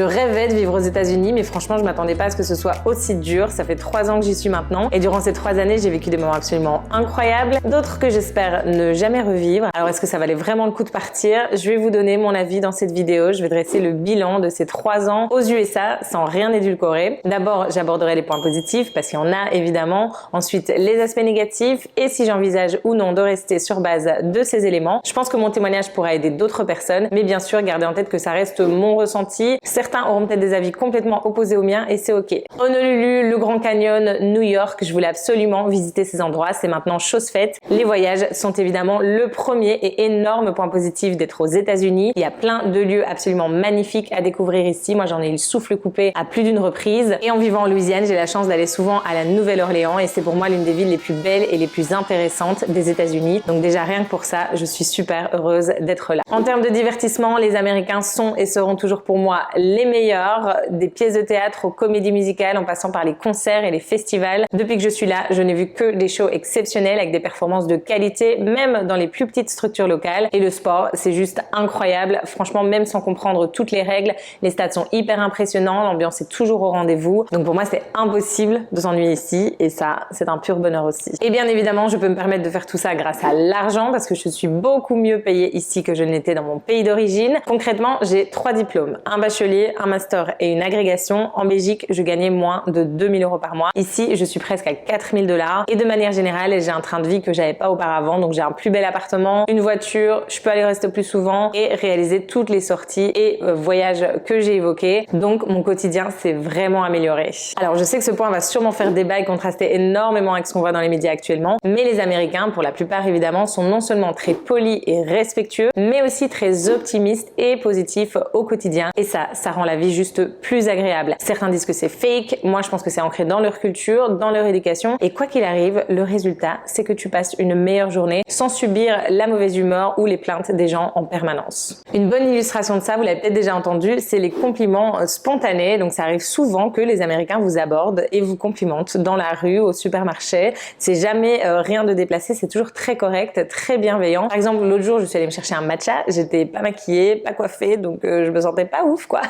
Je rêvais de vivre aux États-Unis, mais franchement, je m'attendais pas à ce que ce soit aussi dur. Ça fait 3 ans que j'y suis maintenant. Et durant ces 3 années, j'ai vécu des moments absolument incroyables. D'autres que j'espère ne jamais revivre. Alors, est-ce que ça valait vraiment le coup de partir? Je vais vous donner mon avis dans cette vidéo. Je vais dresser le bilan de ces 3 ans aux USA sans rien édulcorer. D'abord, j'aborderai les points positifs parce qu'il y en a évidemment. Ensuite, les aspects négatifs et si j'envisage ou non de rester sur base de ces éléments. Je pense que mon témoignage pourra aider d'autres personnes, mais bien sûr, gardez en tête que ça reste mon ressenti. Certains auront peut-être des avis complètement opposés aux miens et c'est ok. Honolulu, le Grand Canyon, New York, je voulais absolument visiter ces endroits. C'est maintenant chose faite. Les voyages sont évidemment le premier et énorme point positif d'être aux États-Unis. Il y a plein de lieux absolument magnifiques à découvrir ici. Moi, j'en ai eu le souffle coupé à plus d'une reprise. Et en vivant en Louisiane, j'ai la chance d'aller souvent à la Nouvelle-Orléans et c'est pour moi l'une des villes les plus belles et les plus intéressantes des États-Unis. Donc déjà, rien que pour ça, je suis super heureuse d'être là. En termes de divertissement, les Américains sont et seront toujours pour moi les meilleurs. Des pièces de théâtre aux comédies musicales en passant par les concerts et les festivals. Depuis que je suis là, je n'ai vu que des shows exceptionnels avec des performances de qualité, même dans les plus petites structures locales. Et le sport, c'est juste incroyable. Franchement, même sans comprendre toutes les règles, les stades sont hyper impressionnants, l'ambiance est toujours au rendez-vous. Donc pour moi, c'est impossible de s'ennuyer ici et ça, c'est un pur bonheur aussi. Et bien évidemment, je peux me permettre de faire tout ça grâce à l'argent parce que je suis beaucoup mieux payée ici que je ne l'étais dans mon pays d'origine. Concrètement, j'ai 3 diplômes, un bachelier, un master et une agrégation. En Belgique, je gagnais moins de 2000 € par mois. Ici, je suis presque à 4000 $ et de manière générale, j'ai un train de vie que j'avais pas auparavant. Donc j'ai un plus bel appartement, une voiture, je peux aller rester plus souvent et réaliser toutes les sorties et voyages que j'ai évoqués. Donc mon quotidien s'est vraiment amélioré. Alors je sais que ce point va sûrement faire débat et contraster énormément avec ce qu'on voit dans les médias actuellement, mais les Américains, pour la plupart évidemment, sont non seulement très polis et respectueux, mais aussi très optimistes et positifs au quotidien. Et ça rend la vie juste plus agréable. Certains disent que c'est fake, moi je pense que c'est ancré dans leur culture, dans leur éducation, et quoi qu'il arrive, le résultat, c'est que tu passes une meilleure journée sans subir la mauvaise humeur ou les plaintes des gens en permanence. Une bonne illustration de ça, vous l'avez peut-être déjà entendu, c'est les compliments spontanés. Donc ça arrive souvent que les Américains vous abordent et vous complimentent dans la rue, au supermarché. C'est jamais rien de déplacé, c'est toujours très correct, très bienveillant. Par exemple, l'autre jour, je suis allée me chercher un matcha, j'étais pas maquillée, pas coiffée, donc je me sentais pas ouf quoi.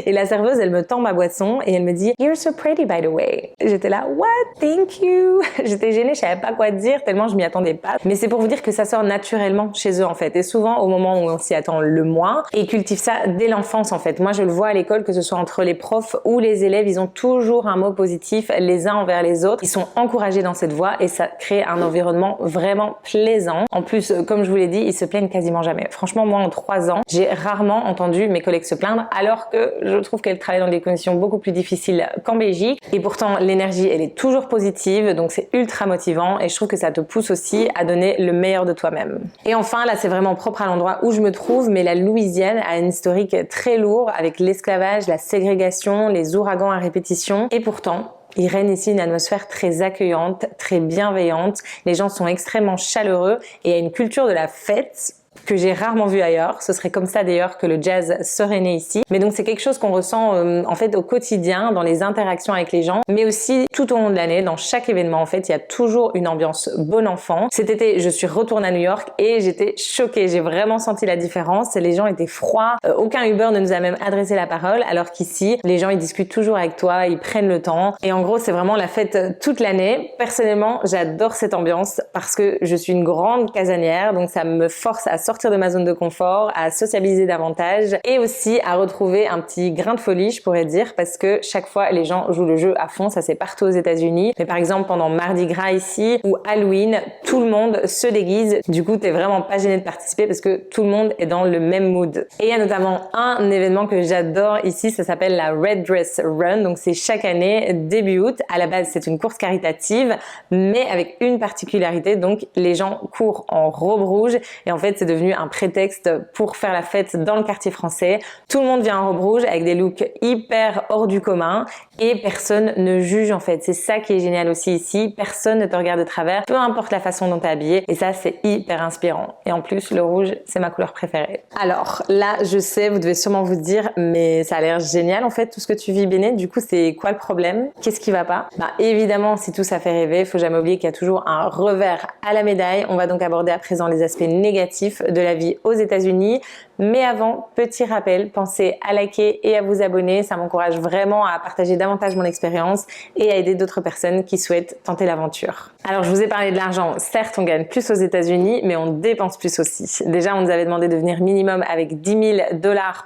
Et la serveuse, elle me tend ma boisson et elle me dit "You're so pretty by the way." J'étais là "What? Thank you." J'étais gênée, je savais pas quoi dire tellement je m'y attendais pas. Mais c'est pour vous dire que ça sort naturellement chez eux en fait, et souvent au moment où on s'y attend le moins. Et ils cultivent ça dès l'enfance en fait. Moi, je le vois à l'école, que ce soit entre les profs ou les élèves, ils ont toujours un mot positif les uns envers les autres. Ils sont encouragés dans cette voie et ça crée un environnement vraiment plaisant. En plus, comme je vous l'ai dit, ils se plaignent quasiment jamais. Franchement, moi, en 3 ans, j'ai rarement entendu mes collègues se plaindre, alors que je trouve qu'elles travaillent dans des conditions beaucoup plus difficiles qu'en Belgique. Et pourtant, l'énergie, elle est toujours positive, donc c'est ultra motivant et je trouve que ça te pousse aussi à donner le meilleur de toi-même. Et enfin, là, c'est vraiment propre à l'endroit où je me trouve, mais la Louisiane a une historique très lourde avec l'esclavage, la ségrégation, les ouragans à répétition. Et pourtant, il règne ici une atmosphère très accueillante, très bienveillante. Les gens sont extrêmement chaleureux et il y a une culture de la fête que j'ai rarement vu ailleurs. Ce serait comme ça d'ailleurs que le jazz serait né ici. Mais donc c'est quelque chose qu'on ressent en fait au quotidien, dans les interactions avec les gens, mais aussi tout au long de l'année, dans chaque événement en fait, il y a toujours une ambiance bon enfant. Cet été, je suis retournée à New York et j'étais choquée. J'ai vraiment senti la différence. Les gens étaient froids. Aucun Uber ne nous a même adressé la parole, alors qu'ici, les gens ils discutent toujours avec toi, ils prennent le temps. Et en gros, c'est vraiment la fête toute l'année. Personnellement, j'adore cette ambiance parce que je suis une grande casanière, donc ça me force à sortir de ma zone de confort, à sociabiliser davantage et aussi à retrouver un petit grain de folie, je pourrais dire, parce que chaque fois les gens jouent le jeu à fond. Ça c'est partout aux États-Unis, mais par exemple pendant Mardi Gras ici ou Halloween, tout le monde se déguise. Du coup, t'es vraiment pas gêné de participer parce que tout le monde est dans le même mood. Et il y a notamment un événement que j'adore ici, ça s'appelle la Red Dress Run. Donc c'est chaque année début août. À la base, c'est une course caritative, mais avec une particularité. Donc les gens courent en robe rouge et en fait c'est devenu un prétexte pour faire la fête dans le quartier français. Tout le monde vient en robe rouge avec des looks hyper hors du commun et personne ne juge en fait. C'est ça qui est génial aussi ici. Personne ne te regarde de travers, peu importe la façon dont tu es habillé, et ça c'est hyper inspirant. Et en plus le rouge c'est ma couleur préférée. Alors là je sais, vous devez sûrement vous dire mais ça a l'air génial en fait tout ce que tu vis Béné, du coup c'est quoi le problème? Qu'est-ce qui va pas? Bah évidemment si tout ça fait rêver, faut jamais oublier qu'il y a toujours un revers à la médaille. On va donc aborder à présent les aspects négatifs de la vie aux États-Unis. Mais avant, petit rappel, pensez à liker et à vous abonner. Ça m'encourage vraiment à partager davantage mon expérience et à aider d'autres personnes qui souhaitent tenter l'aventure. Alors, je vous ai parlé de l'argent. Certes, on gagne plus aux États-Unis, mais on dépense plus aussi. Déjà, on nous avait demandé de venir minimum avec $10 000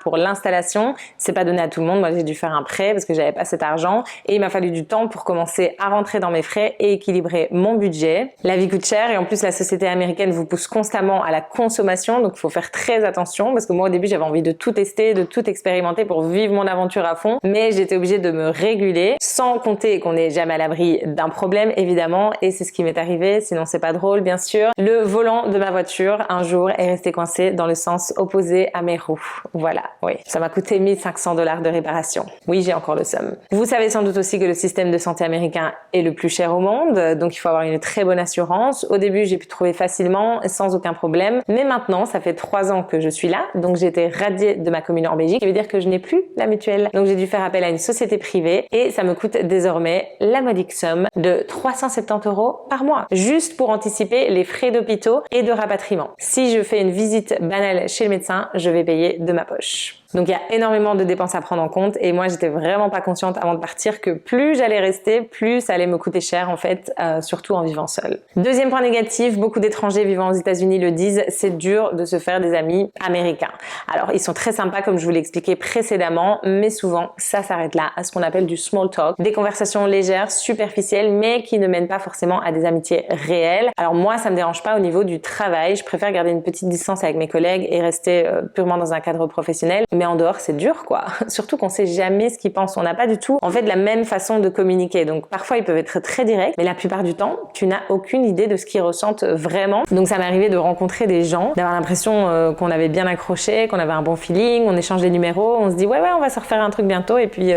pour l'installation. C'est pas donné à tout le monde. Moi, j'ai dû faire un prêt parce que j'avais pas cet argent et il m'a fallu du temps pour commencer à rentrer dans mes frais et équilibrer mon budget. La vie coûte cher et en plus, la société américaine vous pousse constamment à la consommation, donc il faut faire très attention parce que moi, au début, j'avais envie de tout tester, de tout expérimenter pour vivre mon aventure à fond, mais j'étais obligée de me réguler, sans compter qu'on n'est jamais à l'abri d'un problème, évidemment, et c'est ce qui m'est arrivé, sinon c'est pas drôle, bien sûr. Le volant de ma voiture, un jour, est resté coincé dans le sens opposé à mes roues. Voilà, oui. Ça m'a coûté $1 500 de réparation. Oui, j'ai encore le somme. Vous savez sans doute aussi que le système de santé américain est le plus cher au monde, donc il faut avoir une très bonne assurance. Au début, j'ai pu trouver facilement, sans aucun problème, mais maintenant, ça fait 3 ans que je suis là, donc j'ai été radiée de ma commune en Belgique, ce qui veut dire que je n'ai plus la mutuelle. Donc j'ai dû faire appel à une société privée et ça me coûte désormais la modique somme de 370 € par mois, juste pour anticiper les frais d'hôpitaux et de rapatriement. Si je fais une visite banale chez le médecin, je vais payer de ma poche. Donc il y a énormément de dépenses à prendre en compte et moi j'étais vraiment pas consciente avant de partir que plus j'allais rester, plus ça allait me coûter cher en fait, surtout en vivant seule. Deuxième point négatif, beaucoup d'étrangers vivant aux États-Unis le disent, c'est dur de se faire des amis américains. Alors ils sont très sympas comme je vous l'ai expliqué précédemment, mais souvent ça s'arrête là à ce qu'on appelle du small talk, des conversations légères, superficielles, mais qui ne mènent pas forcément à des amitiés réelles. Alors moi ça me dérange pas au niveau du travail, je préfère garder une petite distance avec mes collègues et rester purement dans un cadre professionnel. Mais en dehors, c'est dur quoi. Surtout qu'on sait jamais ce qu'ils pensent. On n'a pas du tout, en fait, la même façon de communiquer. Donc parfois, ils peuvent être très directs, mais la plupart du temps, tu n'as aucune idée de ce qu'ils ressentent vraiment. Donc ça m'est arrivé de rencontrer des gens, d'avoir l'impression qu'on avait bien accroché, qu'on avait un bon feeling, on échange des numéros, on se dit ouais, on va se refaire un truc bientôt et puis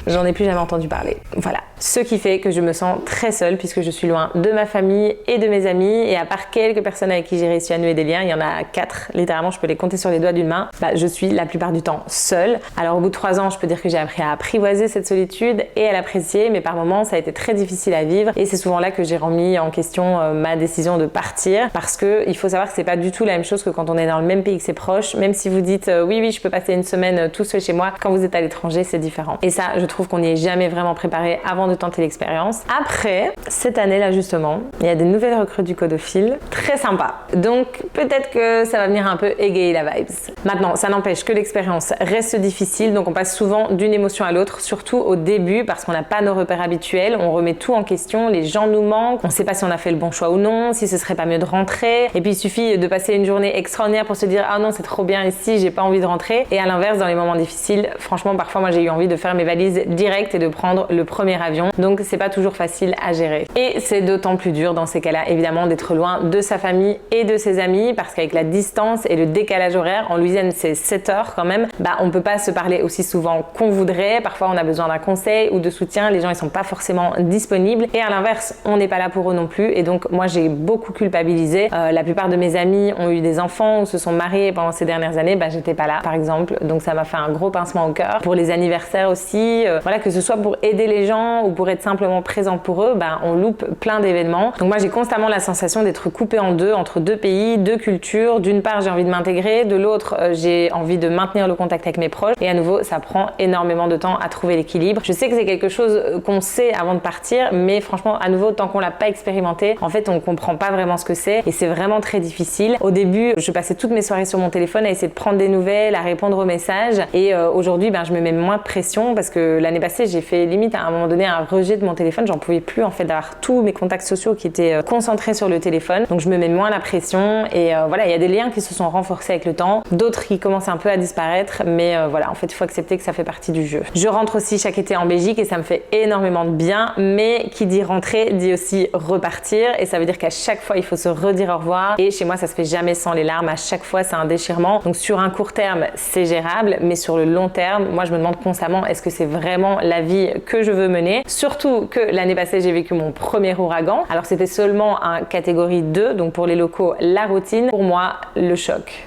j'en ai plus jamais entendu parler. Voilà. Ce qui fait que je me sens très seule puisque je suis loin de ma famille et de mes amis et à part quelques personnes avec qui j'ai réussi à nouer des liens, il y en a 4, littéralement je peux les compter sur les doigts d'une main, je suis la plupart du temps seule. Alors au bout de 3 ans, je peux dire que j'ai appris à apprivoiser cette solitude et à l'apprécier, mais par moments ça a été très difficile à vivre et c'est souvent là que j'ai remis en question ma décision de partir parce que il faut savoir que c'est pas du tout la même chose que quand on est dans le même pays que ses proches, même si vous dites oui je peux passer une semaine tout seul chez moi, quand vous êtes à l'étranger c'est différent. Et ça je trouve qu'on n'y est jamais vraiment préparé avant de tenter l'expérience. Après, cette année-là justement, il y a des nouvelles recrues du Codophile, très sympa. Donc peut-être que ça va venir un peu égayer la vibes. Maintenant, ça n'empêche que l'expérience reste difficile, donc on passe souvent d'une émotion à l'autre, surtout au début parce qu'on n'a pas nos repères habituels, on remet tout en question, les gens nous manquent, on ne sait pas si on a fait le bon choix ou non, si ce serait pas mieux de rentrer, et puis il suffit de passer une journée extraordinaire pour se dire ah non c'est trop bien ici, j'ai pas envie de rentrer, et à l'inverse dans les moments difficiles, franchement parfois moi j'ai eu envie de faire mes valises direct et de prendre le premier avion, donc c'est pas toujours facile à gérer. Et c'est d'autant plus dur dans ces cas-là évidemment d'être loin de sa famille et de ses amis parce qu'avec la distance et le décalage horaire, en Louisiane c'est 7 heures quand même, on peut pas se parler aussi souvent qu'on voudrait, parfois on a besoin d'un conseil ou de soutien, les gens ils sont pas forcément disponibles et à l'inverse on n'est pas là pour eux non plus et donc moi j'ai beaucoup culpabilisé. La plupart de mes amis ont eu des enfants ou se sont mariés pendant ces dernières années, j'étais pas là par exemple, donc ça m'a fait un gros pincement au cœur. Pour les anniversaires aussi, voilà, que ce soit pour aider les gens ou pour être simplement présent pour eux, on loupe plein d'événements. Donc moi j'ai constamment la sensation d'être coupée en deux entre deux pays, deux cultures. D'une part j'ai envie de m'intégrer, de l'autre j'ai envie de maintenir le contact avec mes proches et à nouveau ça prend énormément de temps à trouver l'équilibre. Je sais que c'est quelque chose qu'on sait avant de partir, mais franchement à nouveau tant qu'on l'a pas expérimenté, en fait on comprend pas vraiment ce que c'est et c'est vraiment très difficile. Au début je passais toutes mes soirées sur mon téléphone à essayer de prendre des nouvelles, à répondre aux messages et aujourd'hui je me mets moins de pression parce que l'année passée j'ai fait limite à un moment donné un rejet de mon téléphone, j'en pouvais plus en fait d'avoir tous mes contacts sociaux qui étaient concentrés sur le téléphone, donc je me mets moins la pression et voilà, il y a des liens qui se sont renforcés avec le temps, d'autres qui commencent un peu à disparaître, mais voilà, en fait il faut accepter que ça fait partie du jeu. Je rentre aussi chaque été en Belgique et ça me fait énormément de bien, mais qui dit rentrer dit aussi repartir et ça veut dire qu'à chaque fois il faut se redire au revoir et chez moi ça se fait jamais sans les larmes, à chaque fois c'est un déchirement, donc sur un court terme c'est gérable, mais sur le long terme, moi je me demande constamment est-ce que c'est vraiment la vie que je veux mener, surtout que l'année passée j'ai vécu mon premier ouragan, alors c'était seulement un catégorie 2, donc pour les locaux la routine, pour moi le choc.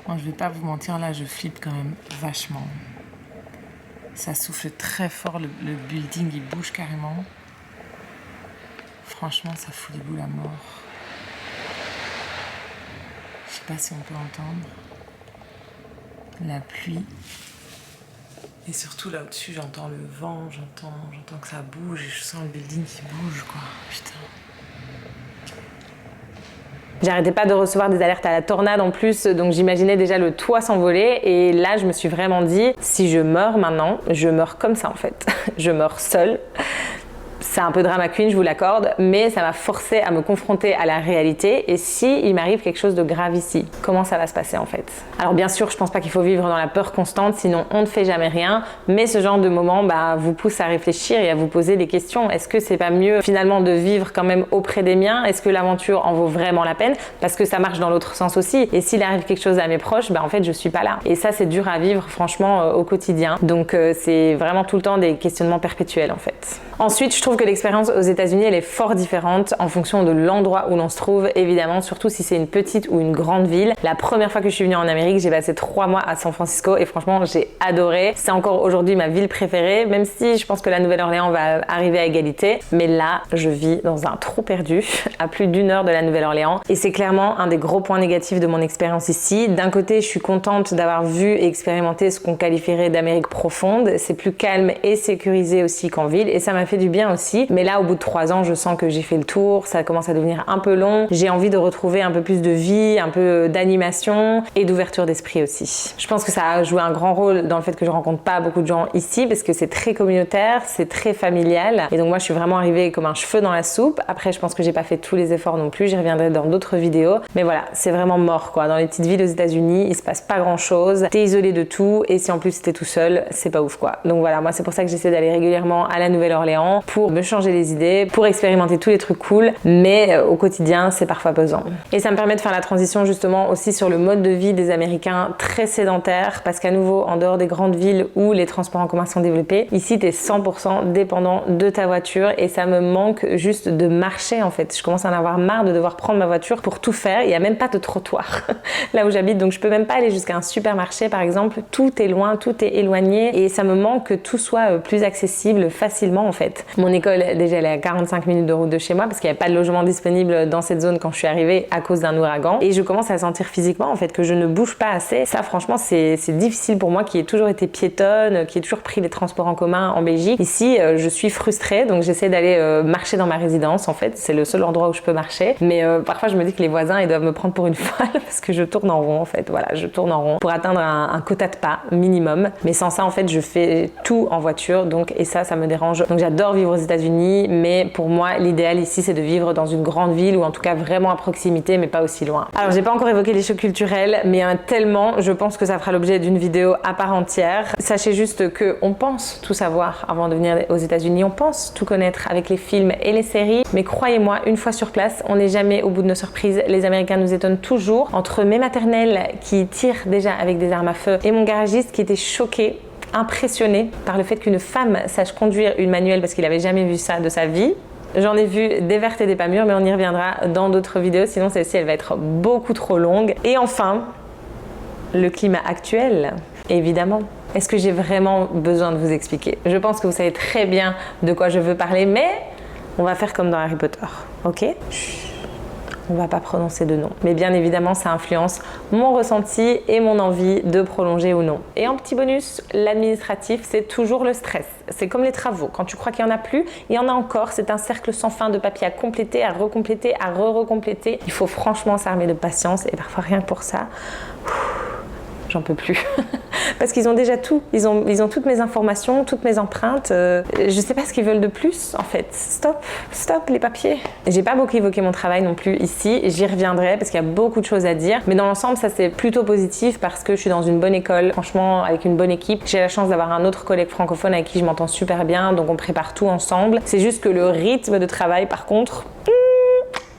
Bon, je vais pas vous mentir, là je flippe quand même vachement. Ça souffle très fort, le building il bouge carrément. Franchement ça fout des boules à mort. sais pas si on peut entendre la pluie. Et surtout là au-dessus, j'entends le vent, j'entends que ça bouge et je sens le building qui bouge, quoi. Putain. J'arrêtais pas de recevoir des alertes à la tornade en plus, donc j'imaginais déjà le toit s'envoler. Et là, je me suis vraiment dit, si je meurs maintenant, je meurs comme ça en fait. Je meurs seule. C'est un peu drama queen, je vous l'accorde, mais ça m'a forcé à me confronter à la réalité. Et si il m'arrive quelque chose de grave ici, comment ça va se passer en fait? Alors bien sûr, je pense pas qu'il faut vivre dans la peur constante, sinon on ne fait jamais rien. Mais ce genre de moment vous pousse à réfléchir et à vous poser des questions. Est-ce que c'est pas mieux finalement de vivre quand même auprès des miens? Est-ce que l'aventure en vaut vraiment la peine? Parce que ça marche dans l'autre sens aussi. Et s'il arrive quelque chose à mes proches, en fait je suis pas là. Et ça c'est dur à vivre franchement au quotidien. Donc c'est vraiment tout le temps des questionnements perpétuels en fait. Ensuite, je trouve que l'expérience aux États-Unis, elle est fort différente en fonction de l'endroit où l'on se trouve, évidemment, surtout si c'est une petite ou une grande ville. La première fois que je suis venue en Amérique, j'ai passé 3 mois à San Francisco et franchement, j'ai adoré. C'est encore aujourd'hui ma ville préférée, même si je pense que la Nouvelle-Orléans va arriver à égalité. Mais là, je vis dans un trou perdu, à plus d'1 heure de la Nouvelle-Orléans. Et c'est clairement un des gros points négatifs de mon expérience ici. D'un côté, je suis contente d'avoir vu et expérimenté ce qu'on qualifierait d'Amérique profonde. C'est plus calme et sécurisé aussi qu'en ville et ça m'a fait du bien aussi. Mais là, au bout de 3 ans, je sens que j'ai fait le tour, ça commence à devenir un peu long. J'ai envie de retrouver un peu plus de vie, un peu d'animation et d'ouverture d'esprit aussi. Je pense que ça a joué un grand rôle dans le fait que je rencontre pas beaucoup de gens ici parce que c'est très communautaire, c'est très familial. Et donc moi, je suis vraiment arrivée comme un cheveu dans la soupe. Après, je pense que j'ai pas fait tous les efforts non plus. J'y reviendrai dans d'autres vidéos. Mais voilà, c'est vraiment mort quoi. Dans les petites villes aux États-Unis, il se passe pas grand chose. T'es isolé de tout et si en plus t'es tout seul, c'est pas ouf quoi. Donc voilà, moi c'est pour ça que j'essaie d'aller régulièrement à la Nouvelle-Orléans pour me changer les idées, pour expérimenter tous les trucs cool, mais au quotidien, c'est parfois pesant. Et ça me permet de faire la transition justement aussi sur le mode de vie des Américains très sédentaire, parce qu'à nouveau, en dehors des grandes villes où les transports en commun sont développés, ici, t'es 100% dépendant de ta voiture et ça me manque juste de marcher en fait. Je commence à en avoir marre de devoir prendre ma voiture pour tout faire. Il n'y a même pas de trottoir là où j'habite, donc je peux même pas aller jusqu'à un supermarché par exemple. Tout est loin, tout est éloigné et ça me manque que tout soit plus accessible facilement en fait. Mon école, déjà, elle est à 45 minutes de route de chez moi parce qu'il n'y avait pas de logement disponible dans cette zone quand je suis arrivée à cause d'un ouragan. Et je commence à sentir physiquement en fait que je ne bouge pas assez. Ça, franchement, c'est difficile pour moi qui ai toujours été piétonne, qui ai toujours pris les transports en commun en Belgique. Ici, je suis frustrée, donc j'essaie d'aller marcher dans ma résidence en fait. C'est le seul endroit où je peux marcher. Mais parfois, je me dis que les voisins, ils doivent me prendre pour une folle parce que je tourne en rond en fait. Voilà, je tourne en rond pour atteindre un quota de pas minimum. Mais sans ça, en fait, je fais tout en voiture. Donc, et ça me dérange. Donc, j'adore vivre aux États-Unis, mais pour moi, l'idéal ici, c'est de vivre dans une grande ville ou en tout cas vraiment à proximité, mais pas aussi loin. Alors, j'ai pas encore évoqué les chocs culturels, mais tellement, je pense que ça fera l'objet d'une vidéo à part entière. Sachez juste que on pense tout savoir avant de venir aux États-Unis, on pense tout connaître avec les films et les séries, mais croyez-moi, une fois sur place, on n'est jamais au bout de nos surprises. Les Américains nous étonnent toujours. Entre mes maternelles qui tirent déjà avec des armes à feu et mon garagiste qui était choqué, impressionné par le fait qu'une femme sache conduire une manuelle parce qu'il avait jamais vu ça de sa vie. J'en ai vu des vertes et des pas mûres, mais on y reviendra dans d'autres vidéos, sinon celle-ci elle va être beaucoup trop longue. Et enfin, le climat actuel, évidemment. Est-ce que j'ai vraiment besoin de vous expliquer? Je pense que vous savez très bien de quoi je veux parler, mais on va faire comme dans Harry Potter, ok? On va pas prononcer de nom. Mais bien évidemment, ça influence mon ressenti et mon envie de prolonger ou non. Et en petit bonus, l'administratif, c'est toujours le stress. C'est comme les travaux. Quand tu crois qu'il y en a plus, il y en a encore. C'est un cercle sans fin de papier à compléter, à recompléter, à re-recompléter. Il faut franchement s'armer de patience et parfois rien que pour ça, j'en peux plus. Parce qu'ils ont déjà tout. Ils ont toutes mes informations, toutes mes empreintes. Je sais pas ce qu'ils veulent de plus, en fait. Stop les papiers. J'ai pas beaucoup évoqué mon travail non plus ici. J'y reviendrai parce qu'il y a beaucoup de choses à dire. Mais dans l'ensemble, ça c'est plutôt positif parce que je suis dans une bonne école. Franchement, avec une bonne équipe. J'ai la chance d'avoir un autre collègue francophone avec qui je m'entends super bien. Donc on prépare tout ensemble. C'est juste que le rythme de travail, par contre,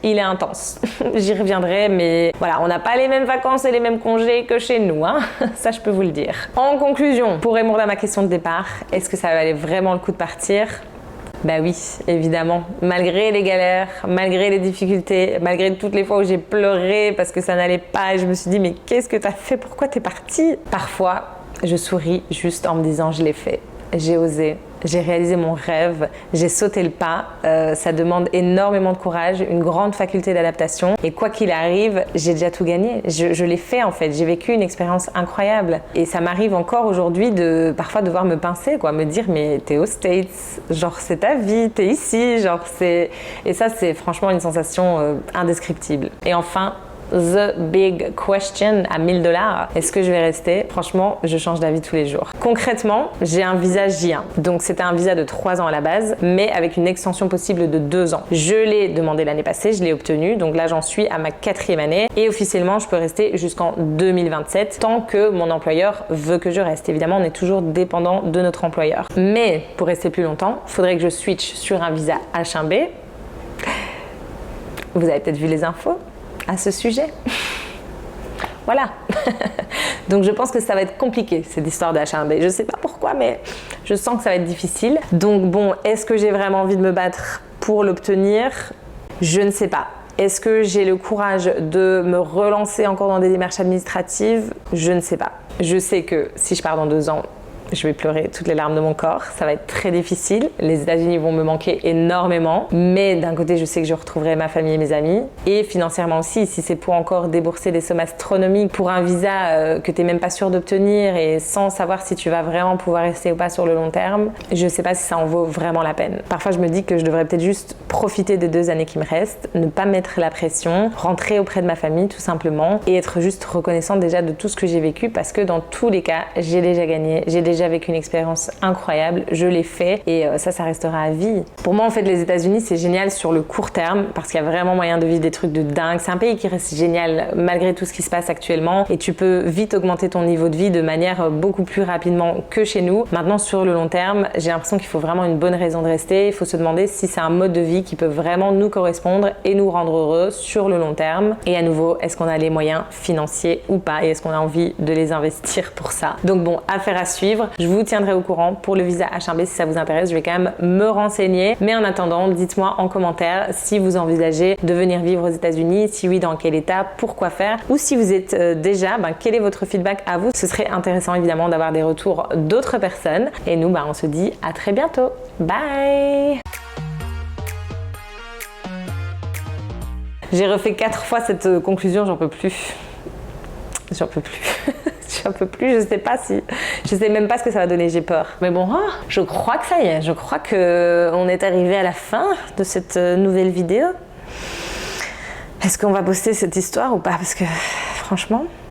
il est intense. J'y reviendrai, mais voilà, on n'a pas les mêmes vacances et les mêmes congés que chez nous, hein. Ça, je peux vous le dire. En conclusion, pour répondre à ma question de départ, est-ce que ça valait vraiment le coup de partir? Bah oui, évidemment. Malgré les galères, malgré les difficultés, malgré toutes les fois où j'ai pleuré parce que ça n'allait pas et je me suis dit, mais qu'est-ce que t'as fait? Pourquoi t'es partie? Parfois, je souris juste en me disant, je l'ai fait. j'ai osé. J'ai réalisé mon rêve, j'ai sauté le pas. Ça demande énormément de courage, une grande faculté d'adaptation. Et quoi qu'il arrive, j'ai déjà tout gagné. Je l'ai fait en fait. J'ai vécu une expérience incroyable. Et ça m'arrive encore aujourd'hui de parfois devoir me pincer, quoi, me dire mais t'es aux States, genre c'est ta vie, t'es ici, genre c'est. Et ça c'est franchement une sensation indescriptible. Et enfin. The big question à 1000 $. Est-ce que je vais rester? Franchement, je change d'avis tous les jours. Concrètement, j'ai un visa J1. Donc c'était un visa de 3 ans à la base, mais avec une extension possible de 2 ans. Je l'ai demandé l'année passée, je l'ai obtenu. Donc là, j'en suis à ma 4e année. Et officiellement, je peux rester jusqu'en 2027 tant que mon employeur veut que je reste. Évidemment, on est toujours dépendant de notre employeur. Mais pour rester plus longtemps, il faudrait que je switch sur un visa H1B. Vous avez peut-être vu les infos à ce sujet. Voilà. Donc je pense que ça va être compliqué cette histoire de H1B. Je sais pas pourquoi, mais je sens que ça va être difficile. Donc bon, est-ce que j'ai vraiment envie de me battre pour l'obtenir? Je ne sais pas. Est-ce que j'ai le courage de me relancer encore dans des démarches administratives? Je ne sais pas. Je sais que si je pars dans 2 ans, je vais pleurer toutes les larmes de mon corps, ça va être très difficile. Les États-Unis vont me manquer énormément, mais d'un côté, je sais que je retrouverai ma famille et mes amis. Et financièrement aussi, si c'est pour encore débourser des sommes astronomiques pour un visa que tu n'es même pas sûr d'obtenir et sans savoir si tu vas vraiment pouvoir rester ou pas sur le long terme, je ne sais pas si ça en vaut vraiment la peine. Parfois, je me dis que je devrais peut-être juste profiter des 2 années qui me restent, ne pas mettre la pression, rentrer auprès de ma famille tout simplement et être juste reconnaissante déjà de tout ce que j'ai vécu parce que dans tous les cas, j'ai déjà gagné, j'ai déjà vécu une expérience incroyable, je l'ai fait et ça restera à vie. Pour moi en fait les États-Unis c'est génial sur le court terme parce qu'il y a vraiment moyen de vivre des trucs de dingue. C'est un pays qui reste génial malgré tout ce qui se passe actuellement et tu peux vite augmenter ton niveau de vie de manière beaucoup plus rapidement que chez nous. Maintenant sur le long terme, j'ai l'impression qu'il faut vraiment une bonne raison de rester. Il faut se demander si c'est un mode de vie qui peut vraiment nous correspondre et nous rendre heureux sur le long terme. Et à nouveau, est-ce qu'on a les moyens financiers ou pas et est-ce qu'on a envie de les investir pour ça? Donc bon, affaire à suivre. Je vous tiendrai au courant pour le visa H1B si ça vous intéresse. Je vais quand même me renseigner. Mais en attendant, dites-moi en commentaire si vous envisagez de venir vivre aux États-Unis, si oui, dans quel état, pourquoi faire, ou si vous êtes déjà, quel est votre feedback à vous. Ce serait intéressant évidemment d'avoir des retours d'autres personnes. Et nous, on se dit à très bientôt. Bye! J'ai refait 4 fois cette conclusion, j'en peux plus. J'en peux plus. J'en peux plus, je sais même pas ce que ça va donner, j'ai peur. Mais bon, je crois que ça y est, je crois qu'on est arrivé à la fin de cette nouvelle vidéo. Est-ce qu'on va poster cette histoire ou pas? Parce que franchement,